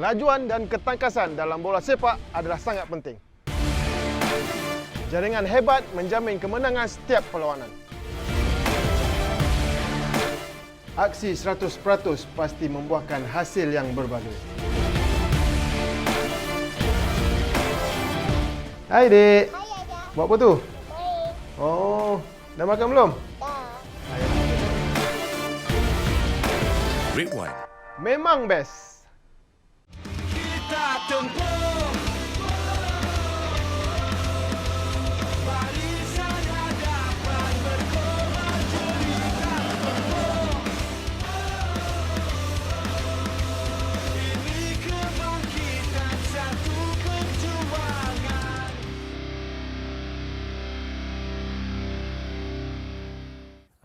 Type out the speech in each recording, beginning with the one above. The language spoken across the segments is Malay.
Kelajuan dan ketangkasan dalam bola sepak adalah sangat penting. Jaringan hebat menjamin kemenangan setiap perlawanan. Aksi 100% pasti membuahkan hasil yang berbaloi. Hai, Dek. Hai, Ayah. Buat apa tu? Baik. Oh, dah makan belum? Dah. Red One. Memang best. Kita tempuh barisan hadapan berkorban cerita tempuh. Ini kebangkitan satu perjuangan.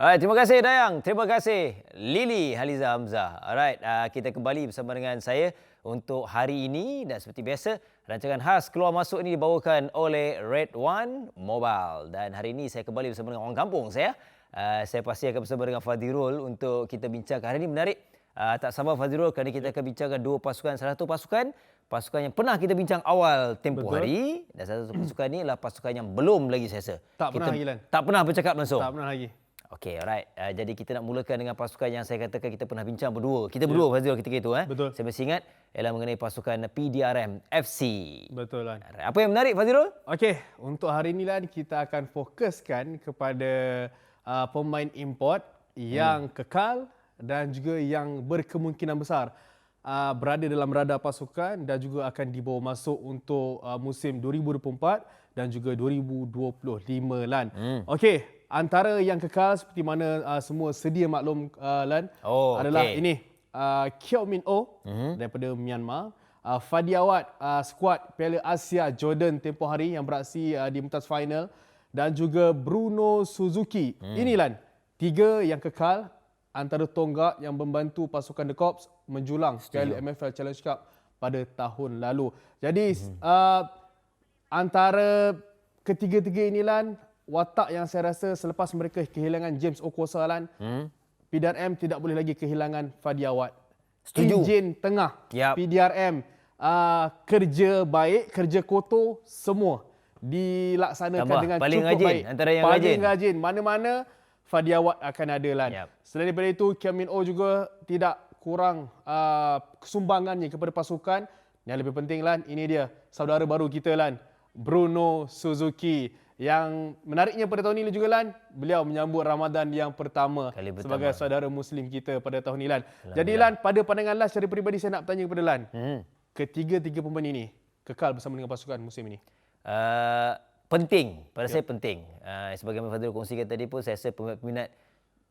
Alright, terima kasih Dayang. Terima kasih Lily Haliza Hamzah. Alright, kita kembali bersama dengan saya untuk hari ini dan seperti biasa rancangan khas Keluar Masuk ini dibawakan oleh Red One Mobile dan hari ini saya kembali bersama dengan orang kampung saya. Saya pasti akan bersama dengan Fadzirul untuk kita bincangkan. Hari ini menarik. Tak sabar Fadzirul kerana kita akan bincangkan dua pasukan. Salah satu pasukan yang pernah kita bincang awal tempoh hari dan satu pasukan ini adalah pasukan yang belum lagi saya rasa. Tak pernah lagi, Lan. Tak pernah bercakap langsung. Tak pernah lagi. Okey, alright. Jadi kita nak mulakan dengan pasukan yang saya katakan kita pernah bincang berdua. Kita berdua Fazil ketika itu. Betul. Saya masih ingat ialah mengenai pasukan PDRM FC. Betul, Lan. Alright. Apa yang menarik Fazirul? Okey, untuk hari ini Lan, kita akan fokuskan kepada pemain import yang kekal dan juga yang berkemungkinan besar berada dalam radar pasukan dan juga akan dibawa masuk untuk musim 2024 dan juga 2025 Lan. Okey, antara yang kekal seperti mana semua sedia maklum Lan adalah ini Kyew Min Oh daripada Myanmar, Fadiawat skuad Piala Asia Jordan tempoh hari yang beraksi di pentas final dan juga Bruno Suzuki. Ini Lan, tiga yang kekal antara tonggak yang membantu pasukan The Corps menjulang Piala MFL Challenge Cup pada tahun lalu. Jadi antara ketiga-tiga ini Lan, watak yang saya rasa selepas mereka kehilangan James Okosa Lan, PDRM tidak boleh lagi kehilangan Fadiawat. Setuju. Enjin tengah Yap. PDRM, kerja baik, kerja kotor semua dilaksanakan Tambah, dengan paling cukup rajin, baik. antara yang paling rajin. rajin. Mana-mana Fadiawat akan ada Lan. Yap. Selain daripada itu, Kyew Min Oh juga tidak kurang kesumbangannya kepada pasukan. Yang lebih penting Lan, ini dia saudara baru kita Lan, Bruno Suzuki. Yang menariknya pada tahun ini juga Lan, beliau menyambut Ramadan yang pertama Kali pertama. sebagai saudara Muslim kita pada tahun ini Lan. Jadi Lan, pada pandangan Lan secara peribadi saya nak bertanya kepada Lan, ketiga-tiga pemain ini kekal bersama dengan pasukan musim ini? Penting. Pada saya penting. Sebagaimana Fadzirul kongsikan tadi pun, saya rasa peminat,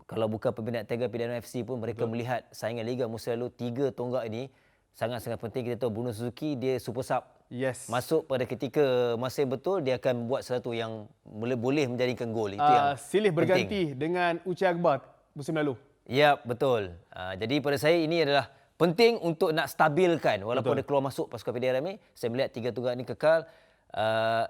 kalau bukan peminat Tiger PDRM FC pun, mereka melihat saingan Liga musim lalu, tiga tonggak ini sangat-sangat penting. Kita tahu Bruno Suzuki, dia super sub. Yes. Masuk pada ketika masa yang betul, dia akan buat sesuatu yang boleh menjadikan gol. Itu yang silih penting. berganti dengan Uche Akbar musim lalu. Ya, betul. Jadi pada saya ini adalah penting untuk nak stabilkan walaupun ada keluar masuk pasukan PDRM ni. Saya melihat tiga tonggak ini kekal.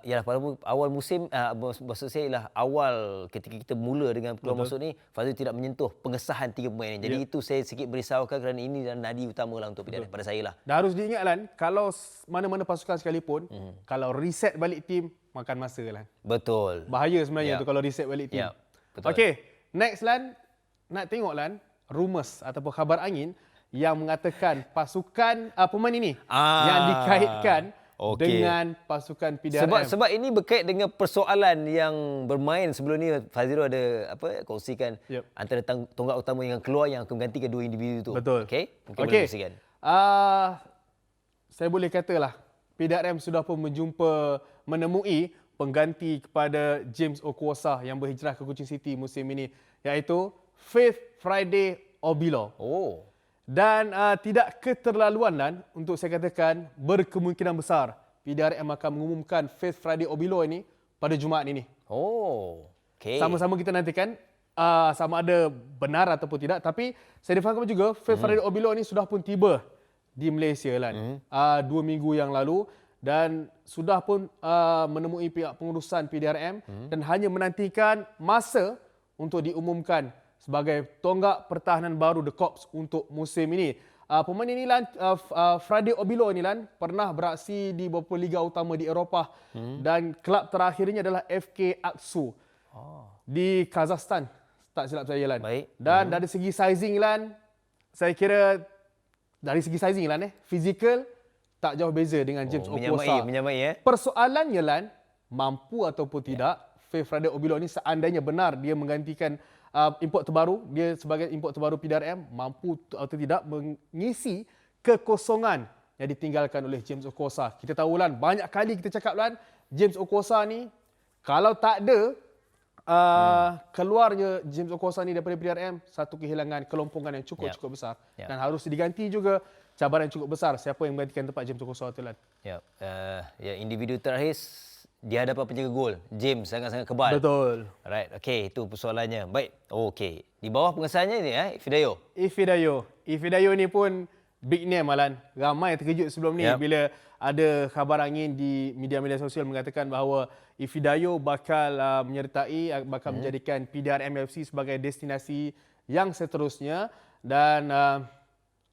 Ialah pada awal musim, maksud saya ialah awal ketika kita mula dengan keluar masuk ni, Fazil tidak menyentuh pengesahan tiga pemain ini. Jadi itu saya sikit berisaukan kerana ini adalah nadi utama lah untuk PDRM pada saya lah. Dan harus diingat Lan, kalau mana-mana pasukan sekalipun, kalau reset balik tim, makan masa Lan. Betul. Bahaya sebenarnya Ya. tu kalau reset balik tim. Ya, betul. Okey, next Lan, nak tengok Lan, rumours ataupun khabar angin yang mengatakan pasukan pemain ini yang dikaitkan dengan pasukan PDRM. Sebab ini berkait dengan persoalan yang bermain sebelum ni. Fazirul ada kongsikan antara tonggak utama yang keluar yang akan menggantikan dua individu tu. Betul. Okey, mungkin boleh Okey. kongsikan. Saya boleh katalah PDRM sudah pun menemui pengganti kepada James Okosa yang berhijrah ke Kuching City musim ini, iaitu Faith Friday Obilo. Dan tidak keterlaluan Lan, untuk saya katakan berkemungkinan besar PDRM akan mengumumkan Faith Friday Obilo ini pada Jumaat ini. Okey. Sama-sama kita nantikan sama ada benar ataupun tidak. Tapi saya difahamkan juga Faith Friday Obilo ini sudah pun tiba di Malaysia Lan. 2 minggu yang lalu dan sudah pun menemui pihak pengurusan PDRM dan hanya menantikan masa untuk diumumkan sebagai tonggak pertahanan baru The Corps untuk musim ini. pemain ini Lan, Frade Obilo ni Lan, pernah beraksi di beberapa liga utama di Eropah dan kelab terakhirnya adalah FK Aksu di Kazakhstan, tak silap saya Lan. Baik. Dan dari segi sizing Lan, saya kira dari segi sizing Lan fizikal tak jauh beza dengan James Okosa. Menyamai. Persoalannya Lan, mampu ataupun tidak Frade Obilo ni seandainya benar dia menggantikan import terbaru, dia sebagai import terbaru PDRM, mampu atau tidak mengisi kekosongan yang ditinggalkan oleh James Okosa. Kita tahu Lan, banyak kali kita cakap Lan, James Okosa ni kalau tak ada keluarnya James Okosa ni daripada PDRM, satu kehilangan kelompongan yang cukup besar. Dan harus diganti juga cabaran yang cukup besar siapa yang menggantikan tempat James Okosa tu Lan. Individu terakhir di hadapan penjaga gol, James sangat-sangat kebal. Betul. Alright, okey, itu persoalannya. Baik. Okey. Di bawah pengesahannya ni Ifidayo. Ifidayo ni pun big name Alan. Ramai terkejut sebelum ni bila ada khabar angin di media-media sosial mengatakan bahawa Ifidayo bakal bakal menjadikan PDRM FC sebagai destinasi yang seterusnya dan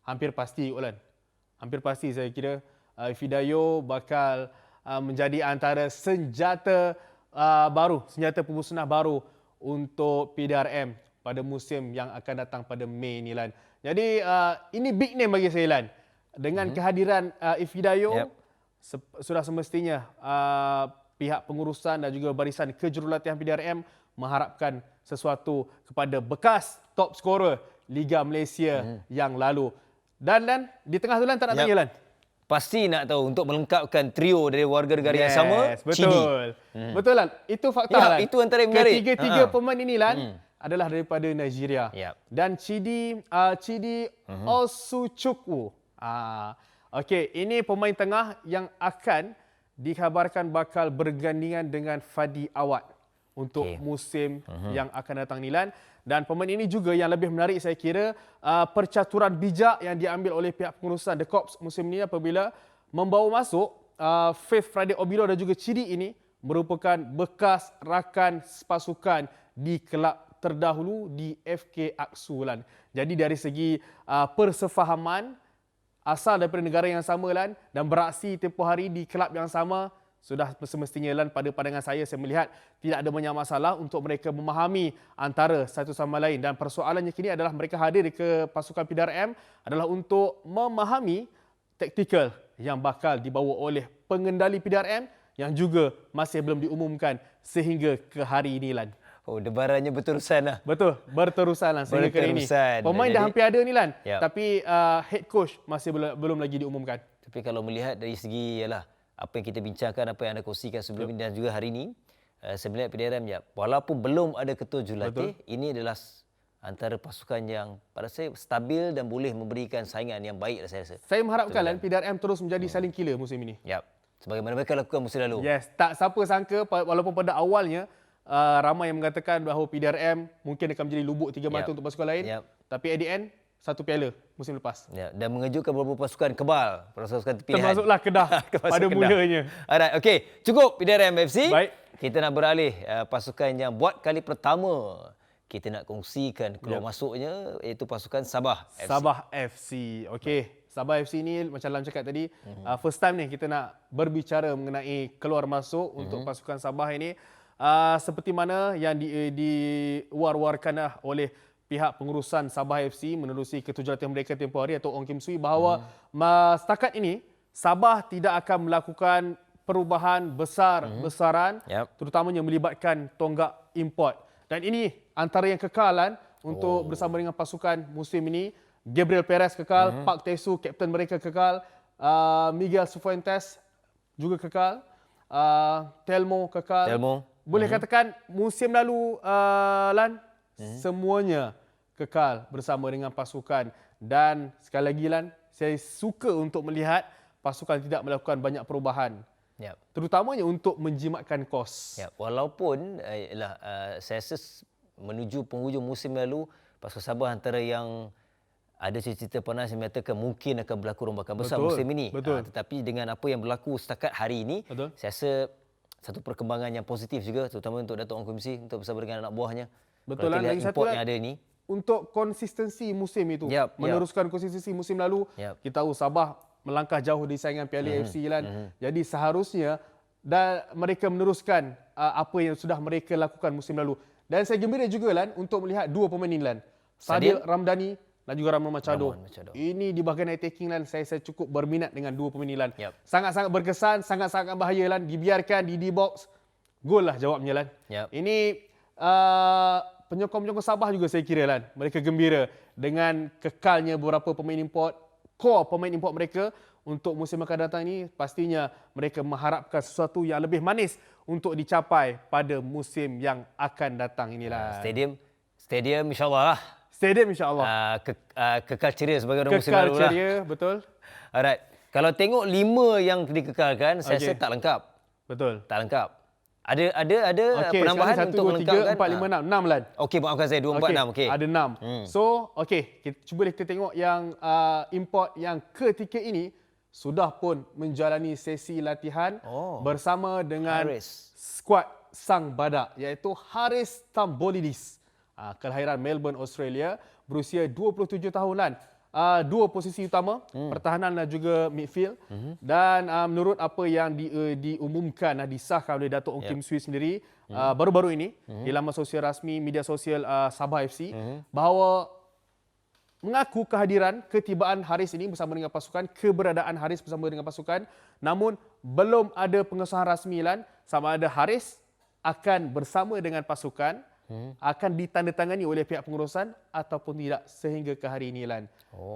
hampir pasti Olan. Hampir pasti saya kira Ifidayo bakal menjadi antara senjata pemusnah baru untuk PDRM pada musim yang akan datang pada Mei ni Lan. Jadi ini big name bagi saya Lan. Dengan kehadiran Ifidayo sudah semestinya pihak pengurusan dan juga barisan kejurulatihan PDRM mengharapkan sesuatu kepada bekas top scorer Liga Malaysia yang lalu. Dan di tengah tu Lan tak nak tanya Lan. Pasti nak tahu untuk melengkapkan trio dari warga negara yang sama, betul. Chidi. Betul Lan. Itu fakta Lan. Itu antara yang menarik. Ketiga pemain ini Lan adalah daripada Nigeria. Dan Chidi Osuchukwu. Okey, ini pemain tengah yang akan dikhabarkan bakal bergandingan dengan Fadi Awad untuk musim yang akan datang ni Lan. Dan pemain ini juga yang lebih menarik saya kira percaturan bijak yang diambil oleh pihak pengurusan The Corps musim ini apabila membawa masuk Faith Frade Obilo dan juga Chidi ini merupakan bekas rakan pasukan di kelab terdahulu di FK Aksu Lan. Jadi dari segi persefahaman asal daripada negara yang sama Lan dan beraksi tempoh hari di kelab yang sama, sudah semestinya Lan pada pandangan saya melihat tidak ada banyak masalah untuk mereka memahami antara satu sama lain. Dan persoalannya kini adalah mereka hadir ke pasukan PDRM adalah untuk memahami taktikal yang bakal dibawa oleh pengendali PDRM yang juga masih belum diumumkan sehingga ke hari ini Lan. Oh, debarannya berterusan lah. Betul, berterusan Lan sehingga ke hari ini. Pemain dah hampir ada ni Lan, tapi head coach masih belum lagi diumumkan. Tapi kalau melihat dari segi apa yang kita bincangkan, apa yang anda kongsikan sebelum ini dan juga hari ini, saya melihat PDRM walaupun belum ada ketua jurulatih, ini adalah antara pasukan yang pada saya stabil dan boleh memberikan saingan yang baik saya rasa. Saya mengharapkan Lan PDRM terus menjadi saling killer musim ini. Sebagaimana mereka lakukan musim lalu. Yes, tak siapa sangka walaupun pada awalnya ramai yang mengatakan bahawa PDRM mungkin akan menjadi lubuk tiga mata untuk pasukan lain. Tapi at the end, satu piala musim lepas. Dan mengejutkan beberapa pasukan kebal, pasukan pilihan. Termasuklah Kedah pada mulanya. Alright, okey. Cukup PDRM FC. Baik. Kita nak beralih pasukan yang buat kali pertama kita nak kongsikan keluar masuknya, iaitu pasukan Sabah FC. Sabah FC. Okey. Sabah FC ni macam Lam cakap tadi, first time ni kita nak berbicara mengenai keluar masuk untuk pasukan Sabah ini. Seperti mana yang diwar-warkan oleh pihak pengurusan Sabah FC menerusi ketujuan mereka tempoh hari atau Ong Kim Sui bahawa setakat ini Sabah tidak akan melakukan perubahan besar-besaran terutamanya melibatkan tonggak import. Dan ini antara yang kekalan untuk bersama dengan pasukan musim ini. Gabriel Perez kekal, Park Tae-soo kapten mereka kekal, Miguel Cifuentes juga kekal, Telmo kekal. Boleh katakan musim lalu Lan semuanya kekal bersama dengan pasukan. Dan sekali lagi Lan, saya suka untuk melihat pasukan tidak melakukan banyak perubahan. Terutamanya untuk menjimatkan kos. Walaupun saya rasa menuju penghujung musim lalu, pasukan Sabah antara yang ada cerita panas yang mengatakan mungkin akan berlaku rombakan besar musim ini. Tetapi dengan apa yang berlaku setakat hari ini, saya rasa satu perkembangan yang positif juga, terutama untuk Dato' Ong Kim Sui untuk bersama dengan anak buahnya. Betul lah. Lagi satu yang ada ni. untuk konsistensi musim itu. Meneruskan konsistensi musim lalu. Kita tahu Sabah melangkah jauh di saingan Piala AFC Lan. Jadi seharusnya mereka meneruskan apa yang sudah mereka lakukan musim lalu. Dan saya gembira juga Lan untuk melihat dua pemain ini Lan. Sadil Ramdhani dan juga Ramon Machado. Ini di bahagian attacking Lan, saya cukup berminat dengan dua pemain ini Lan. Sangat-sangat berkesan, sangat-sangat bahaya Lan. Dibiarkan di D-box, gol lah jawabnya Lan. Ini penyokong-penyokong Sabah juga saya kira Lan. Mereka gembira dengan kekalnya beberapa pemain import, core pemain import mereka untuk musim akan datang ini. Pastinya mereka mengharapkan sesuatu yang lebih manis untuk dicapai pada musim yang akan datang inilah. Stadium insyaAllah lah. Stadium insyaAllah. Kekal ceria sebagai orang musim lalu lah. Kekal ceria, betul. Alright. Kalau tengok 5 yang dikekalkan, saya rasa tak lengkap. Betul. Tak lengkap. Ada penambahan untuk melengkapkan? 1, 2, 3, 4, 5, 6. 6 Lan. Okey, maafkan saya. 2, 4, 6. Okey. Ada 6. So, cuba kita tengok yang import yang ketiga ini sudah pun menjalani sesi latihan bersama dengan skuad Sang Badak iaitu Haris Tambolidis. Kelahiran Melbourne, Australia, berusia 27 tahunan. Dua posisi utama, pertahanan dan juga midfield. Dan menurut apa yang diumumkan, disahkan oleh Dato' Ong Kim Swee sendiri baru-baru ini di laman sosial rasmi media sosial Sabah FC, bahawa mengaku kehadiran ketibaan Haris ini bersama dengan pasukan, keberadaan Haris bersama dengan pasukan, namun belum ada pengesahan rasmi Lan sama ada Haris akan bersama dengan pasukan akan ditandatangani oleh pihak pengurusan ataupun tidak sehingga ke hari ini Lan.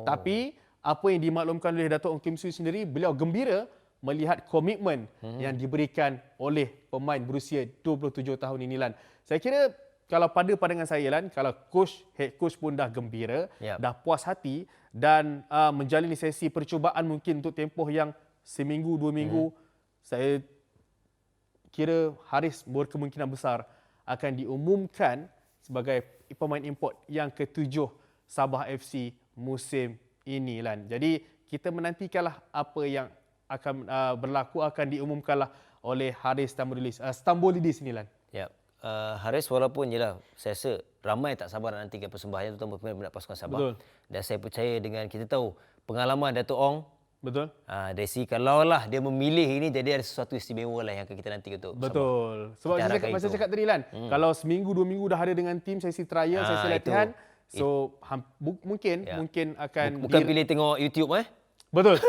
Tapi apa yang dimaklumkan oleh Dato' Ong Kim Swee sendiri, beliau gembira melihat komitmen yang diberikan oleh pemain berusia 27 tahun ini Lan. Saya kira kalau pada pandangan saya Lan, kalau head coach pun dah gembira, dah puas hati dan menjalani sesi percubaan mungkin untuk tempoh yang seminggu, 2 minggu, saya kira Haris berkemungkinan besar akan diumumkan sebagai pemain import yang ke-7 Sabah FC musim ini Lan. Jadi kita menantikanlah apa yang akan berlaku, akan diumumkanlah oleh Haris Tambolidis ini Lan. Haris walaupun saya rasa ramai tak sabar nak nantikan persembahannya, terutama pemain pasukan Sabah. Betul. Dan saya percaya dengan kita tahu pengalaman Dato' Ong. Betul. Desi kalaulah dia memilih ini, jadi ada sesuatu istimewa lah yang akan kita nanti untuk betul. Sebab saya cakap tadi Lan, kalau seminggu 2 minggu dah ada dengan tim sesi trial, sesi latihan, so mungkin akan bukan pilih tengok YouTube Betul.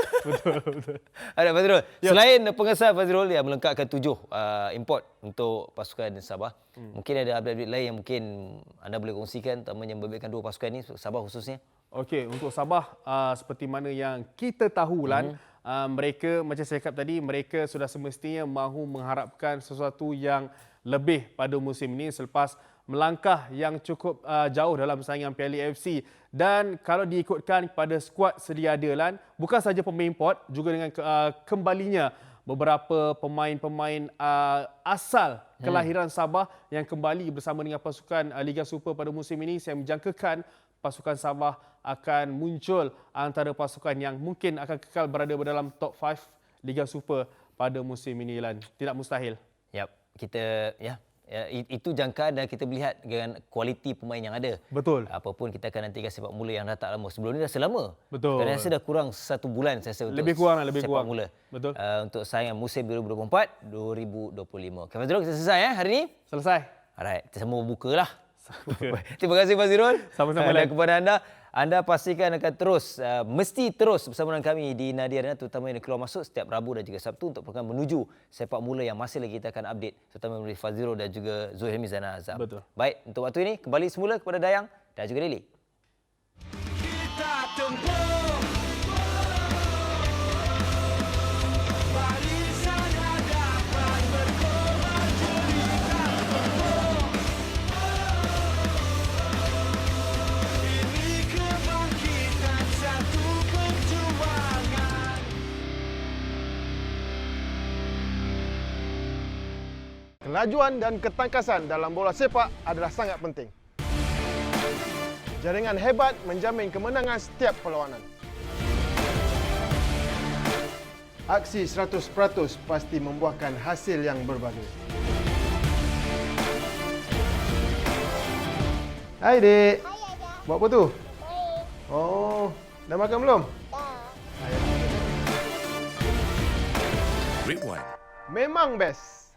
Ada Fazrul. Selain pengesahan Fazrul yang melengkapkan 7 import untuk pasukan Sabah, mungkin ada update lain yang mungkin anda boleh kongsikan, terutamanya membalikkan 2 pasukan ini, Sabah khususnya. Okey, untuk Sabah seperti mana yang kita tahu Lan, mereka macam saya cakap tadi, mereka sudah semestinya mahu mengharapkan sesuatu yang lebih pada musim ini selepas melangkah yang cukup jauh dalam saingan Piala AFC. Dan kalau diikutkan pada skuad sedia ada Lan, bukan saja pemain import, juga dengan kembalinya beberapa pemain-pemain asal kelahiran Sabah yang kembali bersama dengan pasukan Liga Super pada musim ini, saya menjangkakan pasukan Sabah akan muncul antara pasukan yang mungkin akan kekal berada dalam top 5 Liga Super pada musim ini Lan. Tidak mustahil. Kita itu jangkaan dan kita melihat dengan kualiti pemain yang ada. Betul. Apapun kita akan nantikan sepak mula yang dah tak lama. Sebelum ni dah selama. Betul. Saya rasa dah kurang 1 bulan saya rasa untuk sepak mula. Betul. Untuk saingan musim 2024-2025. Okay, Fazrul, kita selesai hari ni? Selesai. Alright, kita semua bukalah. Terima kasih Fazrul. Sama-sama. Dan kepada anda pastikan akan terus, mesti terus bersama dengan kami di Nadia Arena, terutama yang keluar masuk setiap Rabu dan juga Sabtu untuk program menuju sepak mula yang masih lagi kita akan update, terutama dari Fazrul dan juga Zuhail Mizana Azam. Betul. Baik, untuk waktu ini kembali semula kepada Dayang dan juga Lily. Kita tempuh barisan hadapan berkomarjerikan tempuh. Ini kebangkitan satu perjuangan. Kelajuan dan ketangkasan dalam bola sepak adalah sangat penting. Jaringan hebat menjamin kemenangan setiap perlawanan. Aksi 100% pasti membuahkan hasil yang berbagai. Hai Dek. Hai Ayah. Buat apa tu? Oh, dah makan belum? Rewind. Memang best.